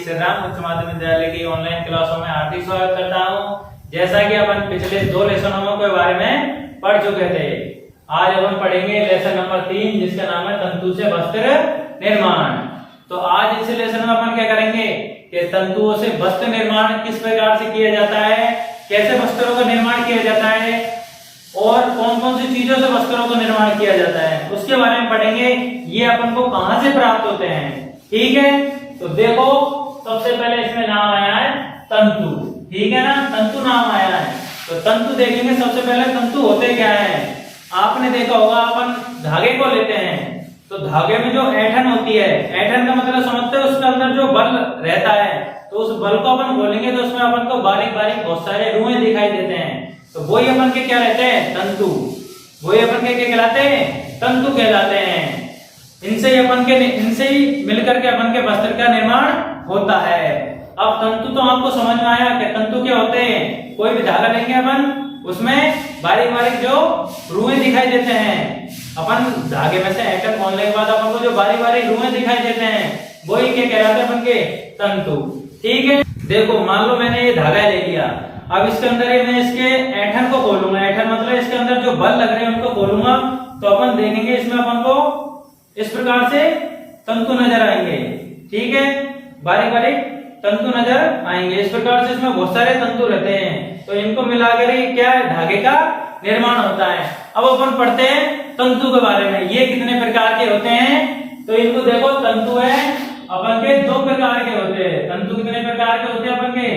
श्री राम उच्च माध्यमिक विद्यालय की ऑनलाइन क्लासों में हार्दिक स्वागत करता हूं। जैसा कि अपन पिछले 2 लेसनों के बारे में पढ़ चुके थे, आज अपन पढ़ेंगे लेसन नंबर 3 जिसका नाम है तंतु से वस्त्र निर्माण। तो आज इस लेसन में अपन क्या करेंगे कि तंतुओं से वस्त्र निर्माण किस प्रकार से किया जाता है, कैसे वस्त्रों का निर्माण किया जाता है और कौन कौन सी चीजों से वस्त्रों का निर्माण किया जाता है उसके बारे में पढ़ेंगे। ये अपन को कहां से प्राप्त होते हैं, ठीक है। तो देखो सबसे पहले इसमें नाम आया है तंतु, ठीक है ना, तंतु नाम आया है। तो तंतु देखेंगे सबसे पहले तंतु होते क्या है। आपने देखा होगा अपन धागे को लेते हैं तो धागे में जो ऐंठन होती है, ऐंठन का मतलब समझते हो उसके अंदर जो बल रहता है, तो उस बल को अपन खोलेंगे तो उसमें अपन को बारीक बारीक बहुत सारे रुएं दिखाई देते हैं। तो वही अपन के क्या रहते हैं, तंतु। वही अपन के क्या कहलाते हैं, तंतु कहलाते हैं। इनसे ही मिलकर के अपन के वस्त्र का निर्माण होता है। अब तंतु तो आपको समझ में आया कि तंतु क्या होते हैं। कोई भी धागा लेंगे अपन, उसमें बारीक बारीक जो रुएं दिखाई देते हैं, अपन धागे में से ऐंठन खोलने के बाद अपन को जो बारीक बारीक रुएं दिखाई देते हैं वही क्या कहलाते हैं अपन के, तंतु, ठीक है। देखो मान लो मैंने ये धागा ले लिया, अब इसके अंदर ये मैं इसके ऐंठन को खोलूंगा, ऐंठन मतलब इसके अंदर जो बल लग रहे हैं उनको खोलूंगा तो अपन देखेंगे इसमें अपन को इस प्रकार से तंतु नजर आएंगे, ठीक है। बारीक बारीक तंतु नजर आएंगे, इस प्रकार से इसमें बहुत सारे तंतु रहते हैं। तो इनको मिलाकर ही क्या है, धागे का निर्माण होता है। अब अपन पढ़ते हैं तंतु के बारे में, ये कितने प्रकार के होते हैं। तो इनको देखो तंतु है अपन के 2 प्रकार के होते हैं। तंतु कितने प्रकार के होते हैं अपन के,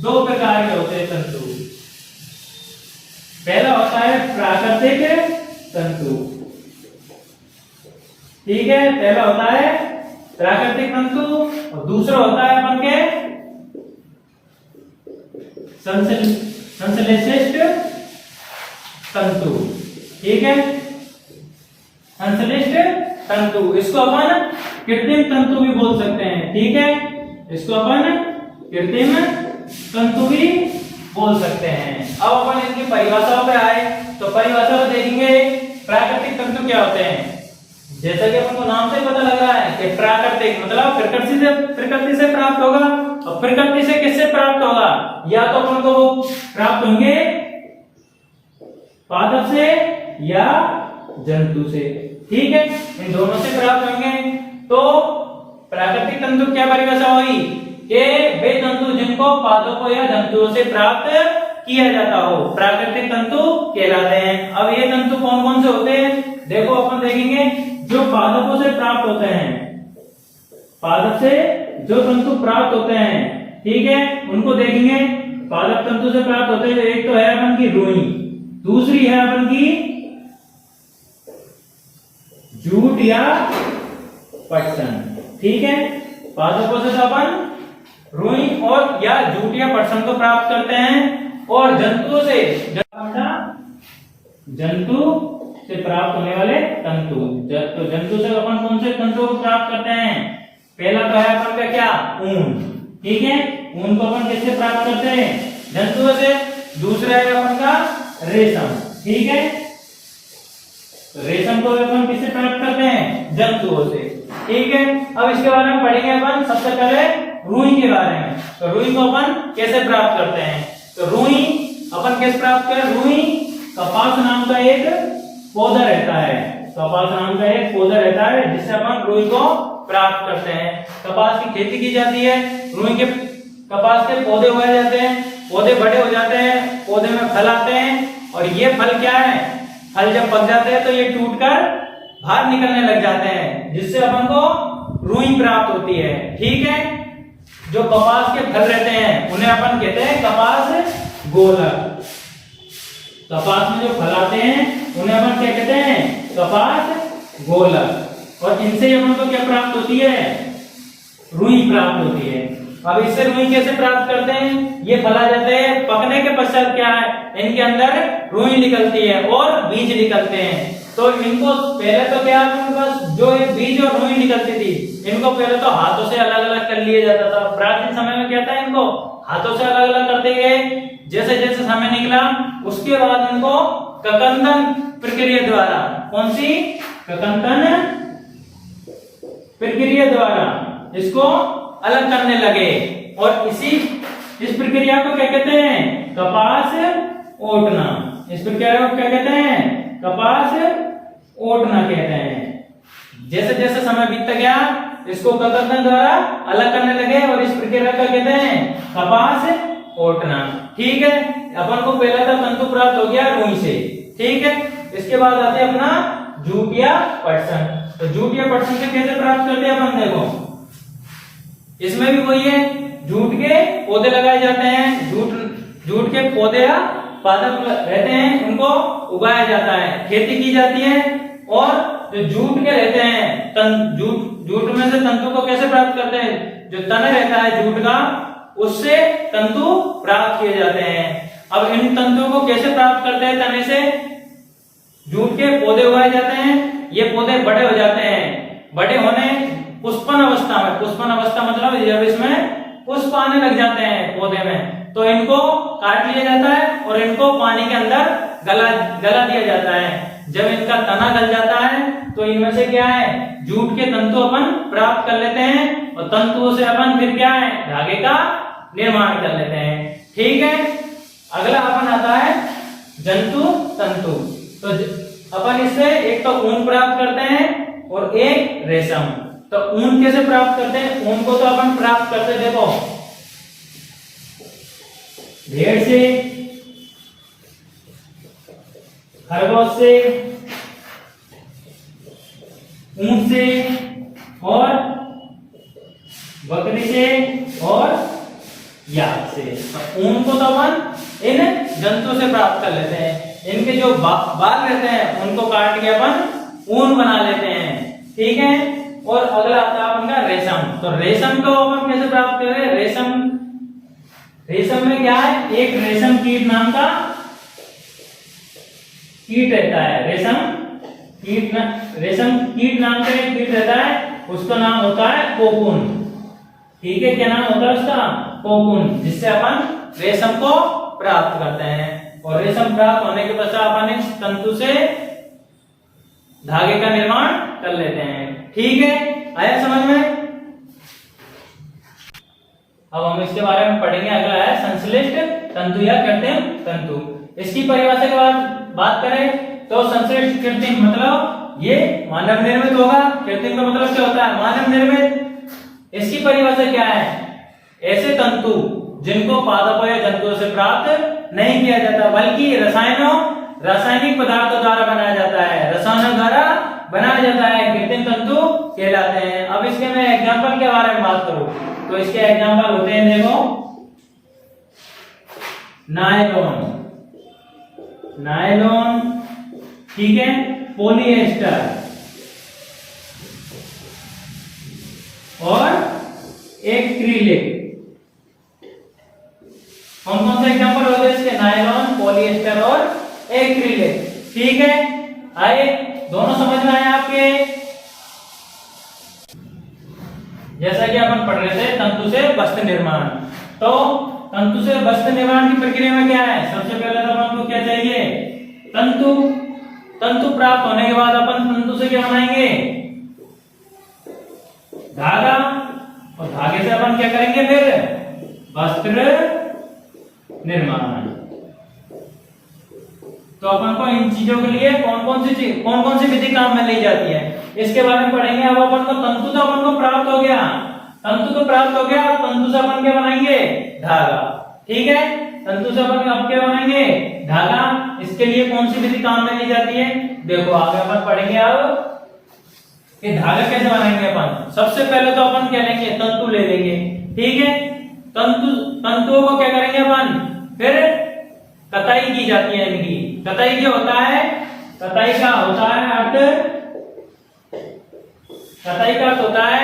2 प्रकार के होते हैं तंतु। पहला होता है प्राकृतिक तंतु, ठीक है। पहला होता है प्राकृतिक तंतु और दूसरा होता है अपन के संश्लेषित तंतु, ठीक है। संश्लेषित तंतु, इसको अपन कृत्रिम तंतु भी बोल सकते हैं, ठीक है। इसको अपन कृत्रिम तंतु भी बोल सकते हैं। अब अपन इनकी परिभाषाओं पे आए तो परिभाषा में देखेंगे प्राकृतिक तंतु क्या होते हैं। जैसा कि अपन को नाम से पता लग रहा है कि प्राकृतिक मतलब प्रकृति से प्राप्त होगा। और प्रकृति से किससे प्राप्त होगा, या तो अपन को वो प्राप्त होंगे पादप से या जंतु से, ठीक है। इन दोनों से प्राप्त होंगे। तो प्राकृतिक तंतु क्या परिभाषा हुई कि वे तंतु जिनको पादपों या जंतुओं से प्राप्त किया जाता हो प्राकृतिक तंतु कहलाते हैं। अब ये तंतु कौन कौन से होते हैं, देखो अपन देखेंगे जो पादपों से प्राप्त होते हैं, पादप से जो तंतु प्राप्त होते हैं, ठीक है, उनको देखेंगे। पादप तंतु से प्राप्त होते हैं, एक तो है अपन की रुई, दूसरी है अपन की जूट या पटसन, ठीक है। पादपों से तो अपन रुई और या जूट या पटसन को प्राप्त करते हैं। और जंतुओं से जंतु से प्राप्त होने वाले तंतु, तो जंतु से अपन कौन से तंतु को प्राप्त करते हैं, पहला तो है अपन का क्या, ऊन, ठीक है। ऊन को अपन किससे प्राप्त करते हैं, जंतुओं से। दूसरा है अपन का रेशम, ठीक है। रेशम को अपन किससे प्राप्त करते हैं, जंतुओं से, ठीक है। अब इसके बारे में पढ़ेंगे अपन सबसे पहले रुई के बारे में। तो रुई को अपन कैसे प्राप्त करते हैं, तो रुई अपन कैसे प्राप्त करें, रुई कपास नाम का एक पौधा रहता है, कपास नाम का एक पौधा रहता है जिससे अपन रुई को प्राप्त करते हैं। कपास की खेती की जाती है, रुई के कपास के पौधे उगाए जाते हैं, पौधे बड़े हो जाते हैं, पौधे में फल आते हैं और ये फल क्या है, फल जब पक जाते हैं तो ये टूटकर बाहर निकलने लग जाते हैं जिससे अपन को रुई प्राप्त होती है, ठीक है। जो कपास के फल रहते हैं उन्हें अपन कहते हैं कपास गोलक। कपास में जो फल आते हैं उन्हें अपन क्या कहते हैं, कपास गोलक। और इनसे अपन को क्या प्राप्त होती है, रुई प्राप्त होती है। अब इससे रुई कैसे प्राप्त करते हैं, ये फल आ जाते हैं, पकने के पश्चात क्या है, इनके अंदर रुई निकलती है और बीज निकलते हैं। तो इनको पहले तो क्या उनके पास जो ये बीज और रुई निकलती थी, इनको पहले तो हाथों से अलग अलग कर लिया जाता था। प्राचीन समय में क्या था, इनको हाथों से अलग अलग करते गए। जैसे जैसे समय निकला उसके बाद इनको ककंदन प्रक्रिया द्वारा, कौन सी, ककंदन प्रक्रिया द्वारा इसको अलग करने लगे। और इस प्रक्रिया को क्या कहते हैं? कपास ओटना। इस प्रक्रिया को क्या कहते हैं? कपास ओटना कहते हैं। जैसे जैसे समय बीतता गया इसको कतरन द्वारा अलग करने लगे और इस प्रक्रिया का कहते हैं कपास ओटना। ठीक है, अपन को पहला था तंतु प्राप्त हो गया रुई से। ठीक है, इसके बाद आते हैं अपना जूट या पटसन। तो जूट या पटसन से कैसे प्राप्त करते हैं अपन? देखो इसमें भी वही है, जूट के पौधे लगाए जाते हैं। जूट के पौधे या पादप रहते हैं, उनको उगाया जाता है, खेती की जाती है। और जो जूट के रहते हैं जूट में से तंतु को कैसे प्राप्त करते हैं? जो तना रहता है जूट का, उससे तंतु प्राप्त किए जाते हैं। अब इन तंतुओं को कैसे प्राप्त करते हैं? तने से जूट के पौधे उगाए जाते हैं। ये पौधे बड़े हो जाते हैं। बड़े होने पुष्पन अवस्था में, पुष्पन अवस्था मतलब जब इसमें पुष्प आने लग जाते हैं पौधे में, तो इनको काट लिया जाता है और इनको पानी के अंदर गला दिया जाता है। जब इनका तना गल जाता है तो इनमें से क्या है? जूट के तंतु अपन प्राप्त कर लेते हैं और तंतुओं से अपन फिर क्या है? धागे का निर्माण कर लेते हैं। ठीक है, अगला अपन आता है जंतु तंतु। तो अपन इससे एक तो ऊन प्राप्त करते हैं और एक रेशम। तो ऊन कैसे प्राप्त करते हैं? ऊन को तो अपन प्राप्त करते देखो भेड़ से, खरगोश से, ऊंट से और बकरी से और याक से। तो ऊन को तो अपन इन जंतु से प्राप्त कर लेते हैं। इनके जो बाल रहते हैं उनको काट के अपन ऊन बना लेते हैं। ठीक है, और अगला आता है अपना रेशम। तो रेशम को अपन कैसे प्राप्त करें? रेशम में क्या है? एक रेशम कीट नाम का कीट रहता है। रेशम कीट नाम का एक कीट रहता है, उसका नाम होता है कोकून। ठीक है, क्या नाम होता है उसका? कोकून, जिससे अपन रेशम को प्राप्त करते हैं। और रेशम प्राप्त होने के पश्चात अपन इस तंतु से धागे का निर्माण कर लेते हैं। ठीक है, आया समझ में? अब हम इसके बारे में पढ़ेंगे। अगला है संश्लिष्ट तंतु या कृत्रिम तंतु। इसकी परिभाषा के बाद बात करें तो संश्लिष्ट कृत्रिम मतलब ये मानव निर्मित होगा। कृत्रिम का मतलब क्या होता है? मानव निर्मित। इसकी परिभाषा क्या है? ऐसे तंतु जिनको पादपों या जंतुओं से प्राप्त नहीं किया जाता, बल्कि रासायनिक पदार्थों द्वारा बनाया जाता है, रसायनों द्वारा बनाया जाता है, कृत्रिम तंतु कहलाते हैं। अब इसके मैं एग्जांपल के बारे में बात करूं तो इसके एग्जांपल होते हैं, देखो नायलॉन, ठीक है, पॉलिएस्टर और एक्रिलिक। कौन कौन से एग्जांपल होते हैं इसके? नायलॉन, पॉलिएस्टर और एक्रिलिक। ठीक है, आइए दोनों समझ में आए आपके? जैसा कि अपन पढ़ रहे थे तंतु से वस्त्र निर्माण। तो तंतु से वस्त्र निर्माण की प्रक्रिया में क्या है? सबसे पहले तो अपन को क्या चाहिए? तंतु प्राप्त होने के बाद अपन तंतु से क्या बनाएंगे? धागा, और धागे से अपन क्या करेंगे? फिर वस्त्र निर्माण। तो अपन को इन चीजों के लिए कौन कौन सी विधि काम में ली जाती है इसके बारे में पढ़ेंगे। अब अपन को तंतु तो अपन को प्राप्त हो गया, और तंतु से अपन क्या बनाएंगे? धागा। ठीक है, तंतु से अपन अब क्या बनाएंगे? धागा। इसके लिए कौन सी विधि काम में ली जाती है? देखो आगे अपन पढ़ेंगे अब कि धागा कैसे बनाएंगे अपन। सबसे पहले तो अपन क्या लेंगे? तंतु ले लेंगे। ठीक है, तंतुओं को क्या करेंगे अपन? फिर कताई की जाती है इनकी। कताई क्या होता है? कताई का अर्थ होता है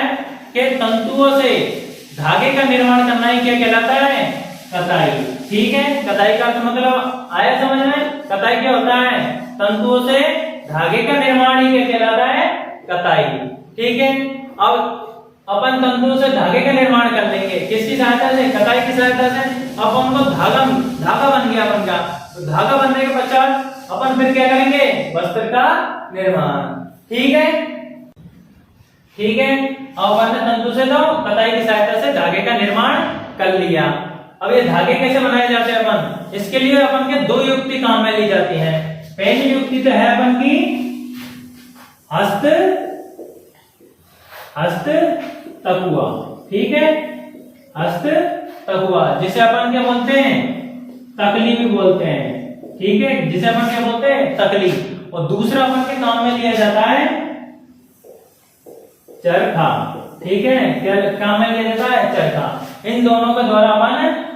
कि तंतुओं से धागे का निर्माण करना ही क्या कहलाता है? कताई। ठीक है, कताई का अर्थ मतलब आया समझ में? कताई क्या होता है? तंतुओं से धागे का निर्माण ही क्या कहलाता है? कताई। ठीक है, अब अपन तंतुओं से धागे का निर्माण कर लेंगे। किसकी सहायता से? कताई की सहायता से। अपन को धागा बन गया अपन का। तो धागा बनने के पश्चात अपन फिर क्या करेंगे? वस्त्र का निर्माण। ठीक है, ठीक है, अब अपन ने तंतु से तो कताई की सहायता से धागे का निर्माण कर लिया। अब ये धागे कैसे बनाए जाते हैं अपन, इसके लिए अपन के दो युक्ति काम में ली जाती है। पहली युक्ति तो है अपन की हस्त तकुआ, ठीक है, हस्त तकुआ, जिसे अपन क्या बोलते हैं, तकली भी बोलते हैं, ठीक है, जिसे अपन क्या बोलते हैं, तकली। और दूसरा अपन के काम में लिया जाता है चरखा, ठीक है, क्या काम में लिया जाता है, चरखा। इन दोनों के द्वारा अपन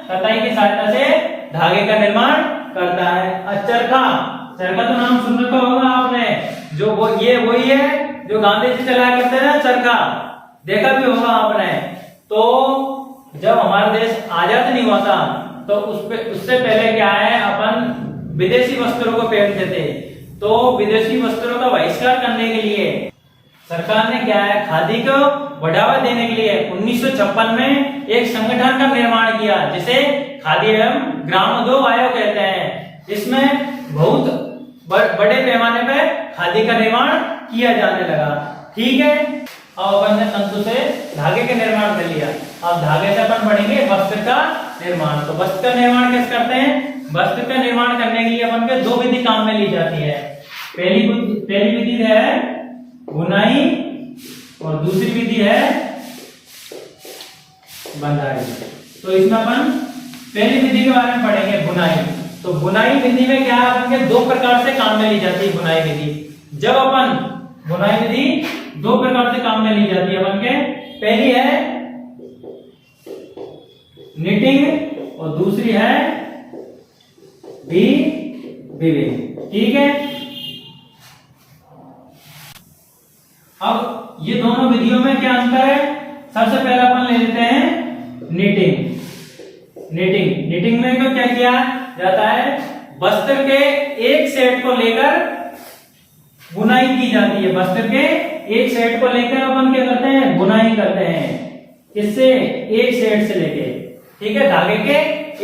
कताई की सहायता से धागे का निर्माण करता है। चरखा, चरखा तो नाम सुन रखा होगा आपने, जो वो ये वही है जो गांधी जी चलाया करते हैं ना, चरखा, देखा भी होगा आपने। तो जब हमारा देश आजाद नहीं हुआ था तो उससे पहले क्या है, अपन विदेशी वस्त्रों को पहनते थे। तो विदेशी वस्त्रों का बहिष्कार करने के लिए सरकार ने क्या है, खादी को बढ़ावा देने के लिए 1956 में एक संगठन का निर्माण किया, जिसे खादी एवं ग्रामोद्योग आयोग कहते हैं। इसमें बहुत बड़े पैमाने पर खादी का निर्माण किया जाने लगा, ठीक है। अब अपन ने तंतु से धागे के निर्माण कर लिया, अब धागे से अपन पढ़ेंगे वस्त्र का निर्माण। तो वस्त्र का निर्माण कैसे करते हैं, वस्त्र का निर्माण करने के लिए अपन के दो विधि काम में ली जाती है। पहली विधि है बुनाई और दूसरी विधि है बंधाई। तो इसमें अपन पहली विधि के बारे में पढ़ेंगे, बुनाई। तो बुनाई विधि में क्या है, अपन के दो प्रकार से काम में ली जाती है बुनाई विधि। जब अपन बुनाई विधि दो प्रकार से काम में ली जाती है अपन के, पहली है निटिंग और दूसरी है वीविंग, ठीक है। अब ये दोनों विधियों में क्या अंतर है, सबसे पहले अपन ले लेते हैं निटिंग में क्या किया जाता है, वस्त्र के एक सेट को लेकर बुनाई की जाती है। वस्त्र के एक सेट को लेकर अपन क्या करते हैं, बुनाई करते हैं। किससे, एक सेट से लेके, ठीक है, धागे के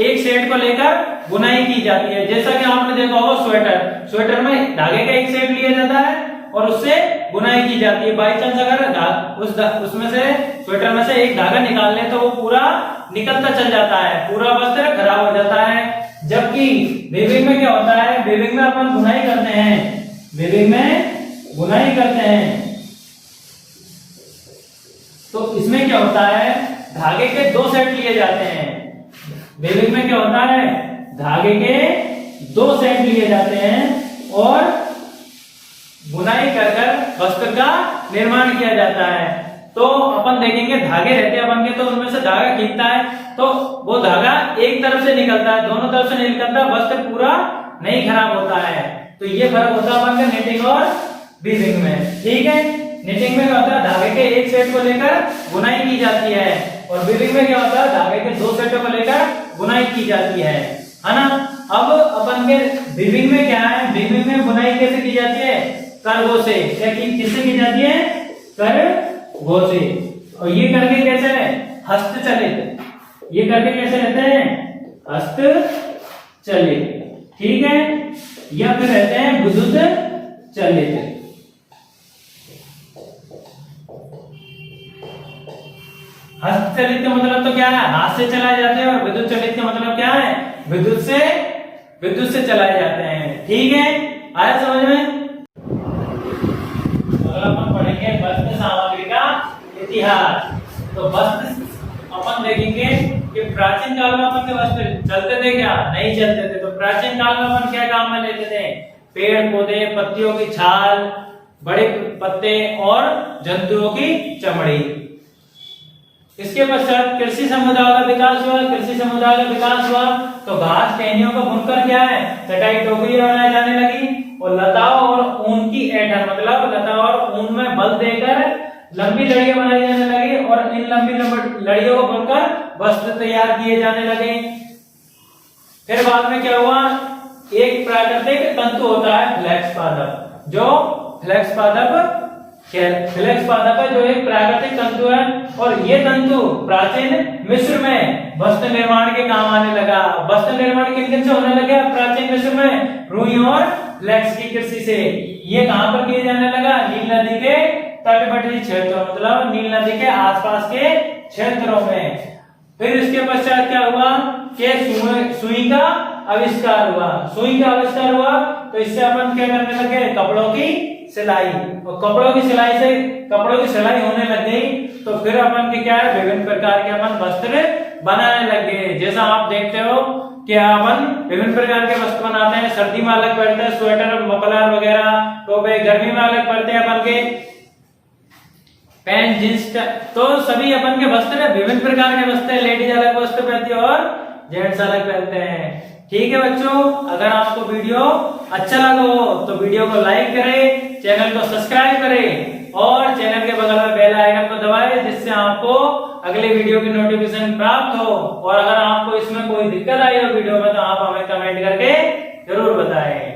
एक सेट को लेकर बुनाई की जाती है। जैसा कि आपने देखा होगा स्वेटर में धागे का एक सेट लिया जाता है और उससे बुनाई की जाती है। बाई चांस अगर उसमें से स्वेटर में से एक धागा निकाल ले तो वो पूरा निकलता चल जाता है, पूरा वस्त्र खराब हो जाता है। जबकि वीविंग में क्या होता है, वीविंग में अपन बुनाई करते हैं, वीविंग में बुनाई करते हैं। तो इसमें क्या होता है, धागे के दो सेट लिए जाते हैं। वीविंग में क्या होता है, धागे के दो सेट लिए जाते हैं और बुनाई कर वस्त्र का निर्माण किया जाता है। तो अपन देखेंगे धागे रहते हैं अपन के, तो उनमें से धागा खींचता है तो वो धागा एक तरफ से निकलता है, दोनों तरफ से नहीं निकलता, वस्त्र पूरा नहीं खराब होता है। तो ये फर्क होता है अपन का निटिंग और वीविंग में, ठीक है। निटिंग में क्या होता है, धागे के एक सेट को लेकर बुनाई की जाती है और वीविंग में क्या होता है, धागे के दो सेटों को लेकर बुनाई की जाती है ना। अब अपन के वीविंग में क्या है, वीविंग में बुनाई कैसे की जाती है, करघों से। क्या किससे की जाती है, करघों से। और ये करके कैसे है, हस्तचलित, ये करके कैसे रहते हैं, हस्तचलित, ठीक है, या फिर रहते हैं विद्युत चलित। हस्तचलित का मतलब तो क्या है, हाथ से चलाए जाते हैं, और विद्युत चलित का मतलब क्या है, विद्युत से चलाए जाते हैं, ठीक है। आया समझ में। अगर अपन पढ़ेंगे वस्त्र सामग्री का इतिहास, तो वस्त्र अपन देखेंगे कि प्राचीन काल में अपन के वस्त्र चलते थे क्या, नहीं चलते थे। तो प्राचीन काल में अपन क्या काम में लेते थे, पेड़ पौधे, पत्तियों की छाल, बड़े पत्ते और जंतुओं की चमड़ी। इसके पश्चात कृषि समुदाय का विकास हुआ, तो घास टहनियों को बुनकर क्या है, चटाई टोकरी बनाई जाने लगी और लताओं और ऊन की ऐंठन, मतलब लता और ऊन में बल देकर लंबी लड़ियां बनाई जाने लगी और इन लंबी लड़ियों को बुनकर वस्त्र तैयार किए जाने लगे। फिर बाद में क्या हुआ, एक प्राकृतिक तंतु होता है फ्लेक्स पादप, जो एक प्राकृतिक तंतु है, और ये तंतु प्राचीन मिस्र में वस्त्र निर्माण के काम आने लगा। वस्त्र निर्माण किन से होने लगा प्राचीन मिस्र में, रुई और फ्लेक्स की कृषि से। ये कहां पर किए जाने लगा, नील नदी के तटवर्ती क्षेत्रों मतलब नील नदी के आसपास के क्षेत्रों में। फिर इसके पश्चात क्या हुआ कि सुई का आविष्कार हुआ। सुई का आविष्कार हुआ तो इससे अपन क्या करने लगे, कपड़ों की सिलाई। और कपड़ों की सिलाई होने लग गई तो फिर अपन के क्या है, विभिन्न प्रकार के अपन वस्त्र बनाने लगे। जैसा आप देखते हो कि अपन विभिन्न प्रकार के वस्त्र बनाते हैं। सर्दी में अलग पहनते हैं स्वेटर, मफलर वगैरह, टोपे। गर्मी में अलग पहनते हैं अपन के पैंट, जींस। तो सभी अपन के वस्त्र है, विभिन्न प्रकार के वस्त्र है। लेडीज अलग वस्त्र पहनती है और जेंट्स अलग पहनते हैं। ठीक है बच्चों, अगर आपको वीडियो अच्छा लगा हो तो वीडियो को लाइक करें, चैनल को सब्सक्राइब करें और चैनल के बगल में बेल आइकन को दबाएं, जिससे आपको अगले वीडियो की नोटिफिकेशन प्राप्त हो। और अगर आपको इसमें कोई दिक्कत आई हो वीडियो में तो आप हमें कमेंट करके जरूर बताएं।